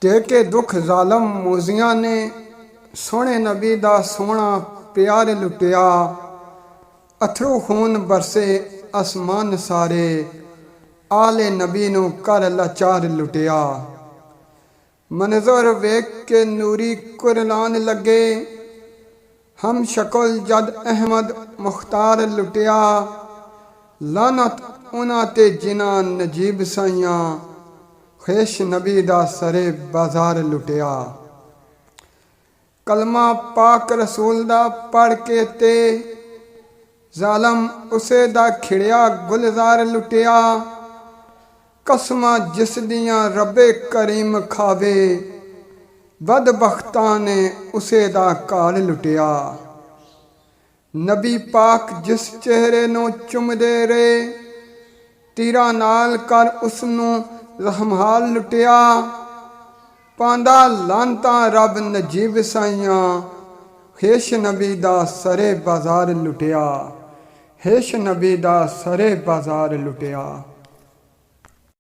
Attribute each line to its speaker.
Speaker 1: ਦੇ ਕੇ ਦੁੱਖ ਜ਼ਾਲਮ ਮੂਜ਼ੀਆਂ ਨੇ, ਸੋਹਣੇ ਨਬੀ ਦਾ ਸੋਹਣਾ ਪਿਆਰ ਲੁੱਟਿਆ। ਅਥਰੂ ਖੂਨ ਬਰਸੇ ਅਸਮਾਨ ਸਾਰੇ, ਆਲੇ ਨਬੀ ਨੂੰ ਕਰ ਲਾਚਾਰ ਲੁੱਟਿਆ। ਮੰਜ਼ਰ ਵੇਖ ਕੇ ਨੂਰੀ ਕੁਰਲਾਨ ਲੱਗੇ, ਹਮ ਸ਼ਕਲ ਜਦ ਅਹਿਮਦ ਮੁਖਤਾਰ ਲੁੱਟਿਆ। ਲਾਨਤ ਉਹਨਾਂ ਤੇ ਜਿਨ੍ਹਾਂ ਨਜੀਬ ਸਾਈਆਂ, ਖੇਸ਼ ਨਬੀ ਦਾ ਸਰੇ ਬਾਜ਼ਾਰ ਲੁੱਟਿਆ। ਕਲਮਾ ਪਾਕ ਰਸੂਲ ਦਾ ਪੜ੍ਹ ਕੇ ਤੇ, ਜ਼ਾਲਮ ਉਸੇ ਦਾ ਖਿੜਿਆ ਗੁਲਜ਼ਾਰ ਲੁੱਟਿਆ। ਕਸਮਾਂ ਜਿਸ ਦੀਆਂ ਰੱਬੇ ਕਰੀਮ ਖਾਵੇ, ਬਦਬਖਤਾਂ ਨੇ ਉਸੇ ਦਾ ਘਰ ਲੁੱਟਿਆ। ਨਬੀ ਪਾਕ ਜਿਸ ਚਿਹਰੇ ਨੂੰ ਚੁੰਮਦੇ ਰਹੇ, ਤੀਰਾਂ ਨਾਲ ਕਰ ਉਸ ਨੂੰ ਜ਼ਖਮਾਲ ਲੁੱਟਿਆ। ਪਾਂਦਾ ਲਾਂਤਾਂ ਰੱਬ ਨਜੀਬ ਸਾਈਆਂ, ਖੇਸ਼ ਨਬੀ ਦਾ ਸਰੇ ਬਾਜ਼ਾਰ ਲੁੱਟਿਆ। ਖੇਸ਼ ਨਬੀ ਦਾ ਸਰੇ ਬਾਜ਼ਾਰ ਲੁੱਟਿਆ।